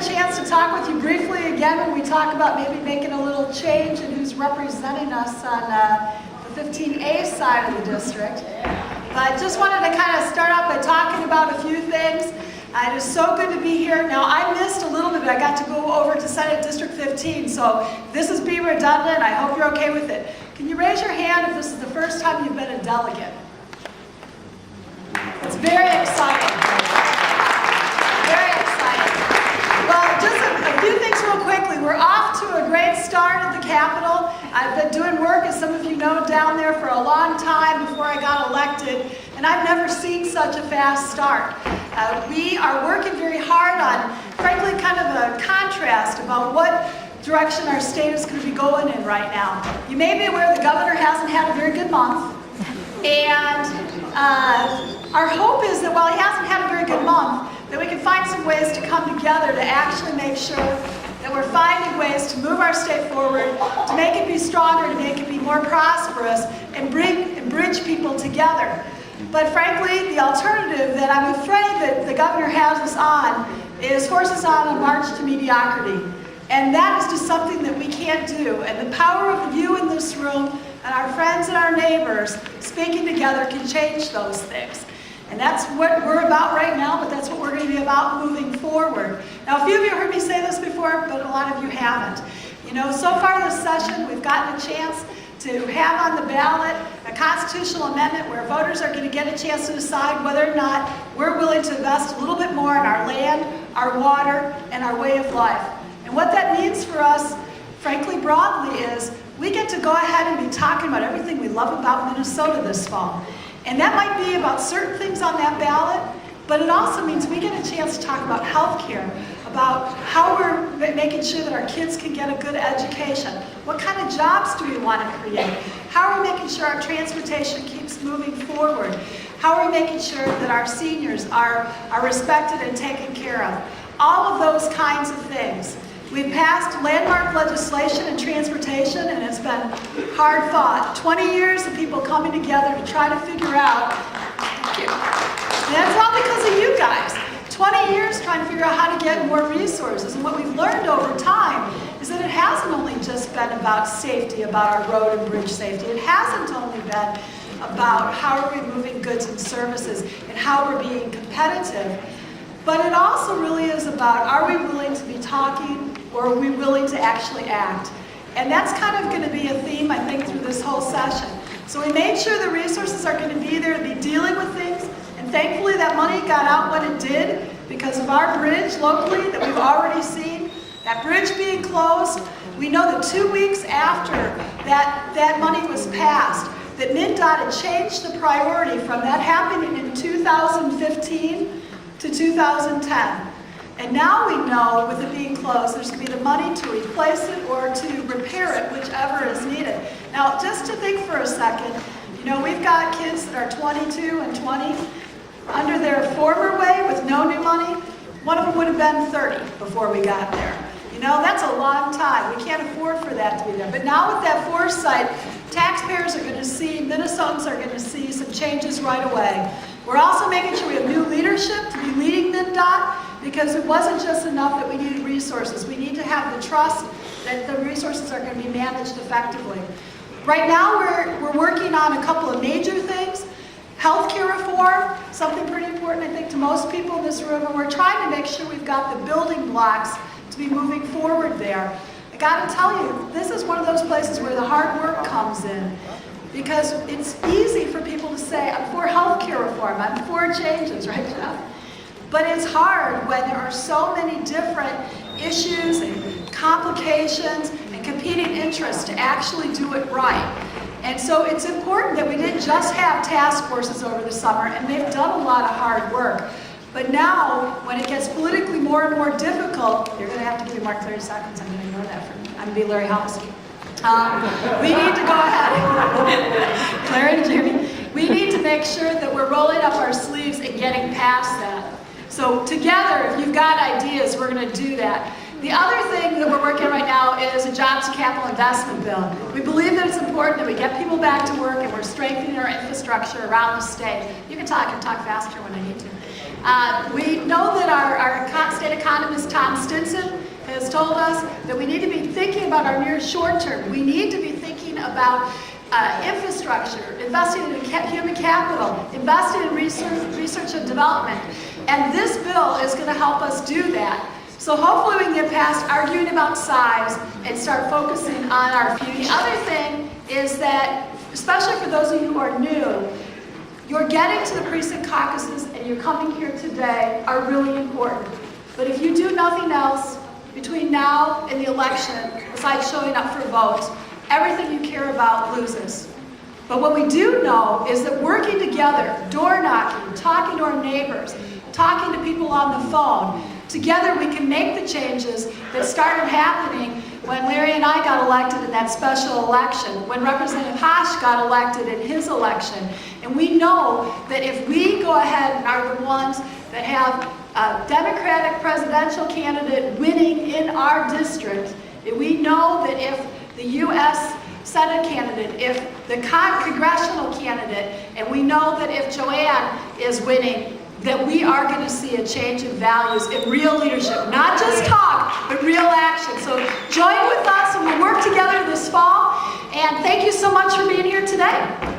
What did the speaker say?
a chance to talk with you briefly again when we talk about maybe making a little change in who's representing us on the 15A side of the district. But just wanted to kind of start out by talking about a few things. It is so good to be here. Now, I missed a little bit, but I got to go over to Senate District 15, so this is being redundant. I hope you're okay with it. Can you raise your hand if this is the first time you've been a delegate? It's very exciting. Very exciting. Well, just a few things real quickly. We're off to a great start at the Capitol. I've been doing work, as some of you know, down there for a long time before I got elected, and I've never seen such a fast start. We are working very hard on, frankly, kind of a contrast about what direction our state is going to be going in right now. You may be aware the governor hasn't had a very good month, and our hope is that while he hasn't had a very good month, that we can find some ways to come together to actually make sure that we're finding ways to move our state forward, to make it be stronger, to make it be more prosperous, and bridge people together. But frankly, the alternative that I'm afraid that the governor has us on is force us on a march to mediocrity. And that is just something that we can't do. And the power of you in this room and our friends and our neighbors speaking together can change those things. And that's what we're about right now, but that's what we're going to be about moving forward. Now, a few of you heard me say this before, but a lot of you haven't. You know, so far this session, we've gotten a chance to have on the ballot a constitutional amendment where voters are going to get a chance to decide whether or not we're willing to invest a little bit more in our land, our water, and our way of life. And what that means for us, frankly, broadly, is we get to go ahead and be talking about everything we love about Minnesota this fall. And that might be about certain things on that ballot, but it also means we get a chance to talk about health care, about how we're making sure that our kids can get a good education. What kind of jobs do we want to create? How are we making sure our transportation keeps moving forward? How are we making sure that our seniors are respected and taken care of? All of those kinds of things. We've passed landmark legislation in transportation, and it's been hard fought. 20 years of people coming together to try to figure out, thank you. And that's all because of you guys. 20 years trying to figure out how to get more resources. And what we've learned over time is that it hasn't only just been about safety, about our road and bridge safety. It hasn't only been about how are we moving goods and services and how we're being competitive. But it also really is about, are we willing to be talking or are we willing to actually act? And that's kind of going to be a theme, I think, through this whole session. So we made sure the resources are going to be there to be dealing with things. And thankfully that money got out when it did because of our bridge locally that we've already seen. That bridge being closed, we know that 2 weeks after that money was passed, that MnDOT had changed the priority from that happening in 2015 to 2010. And now we know, with it being closed, there's going to be the money to replace it or to repair it, whichever is needed. Now, just to think for a second, you know, we've got kids that are 22 and 20. Under their former way, with no new money, one of them would have been 30 before we got there. You know, that's a long time. We can't afford for that to be there. But now with that foresight, taxpayers are going to see, Minnesotans are going to see some changes right away. We're also making sure we have new leadership to be leading MnDOT, because it wasn't just enough that we needed resources. We need to have the trust that the resources are going to be managed effectively. Right now, we're working on a couple of major things. Healthcare reform, something pretty important, I think, to most people in this room, and we're trying to make sure we've got the building blocks to be moving forward there. I got to tell you, this is one of those places where the hard work comes in, because it's easy for people to say, I'm for healthcare reform, I'm for changes, right, Jeff? But it's hard when there are so many different issues and complications and competing interests to actually do it right. And so it's important that we didn't just have task forces over the summer, and they've done a lot of hard work. But now, when it gets politically more and more difficult, you're going to have to give me Mark 30 seconds. I'm going to ignore that. I'm going to be Larry Halsey. We need to go ahead. Larry and Jeremy. We need to make sure that we're rolling up our sleeves and getting past that. So together, if you've got ideas, we're going to do that. The other thing that we're working on right now is a jobs and capital investment bill. We believe that it's important that we get people back to work, and we're strengthening our infrastructure around the state. You can talk faster when I need to. We know that our state economist, Tom Stinson, has told us that we need to be thinking about our near short term. We need to be thinking about infrastructure, investing in human capital, investing in research and development. And this bill is going to help us do that. So hopefully we can get past arguing about size and start focusing on our future. The other thing is that, especially for those of you who are new, you're getting to the precinct caucuses and you're coming here today are really important. But if you do nothing else between now and the election, besides showing up for votes, everything you care about loses. But what we do know is that working together, door knocking, talking to our neighbors, talking to people on the phone, together we can make the changes that started happening when Larry and I got elected in that special election, when Representative Haas got elected in his election. And we know that if we go ahead and are the ones that have a Democratic presidential candidate winning in our district, we know that if the U.S. Senate candidate, if the congressional candidate, and we know that if Joanne is winning, that we are going to see a change in values and real leadership, not just talk, but real action. So join with us and we'll work together this fall. And thank you so much for being here today.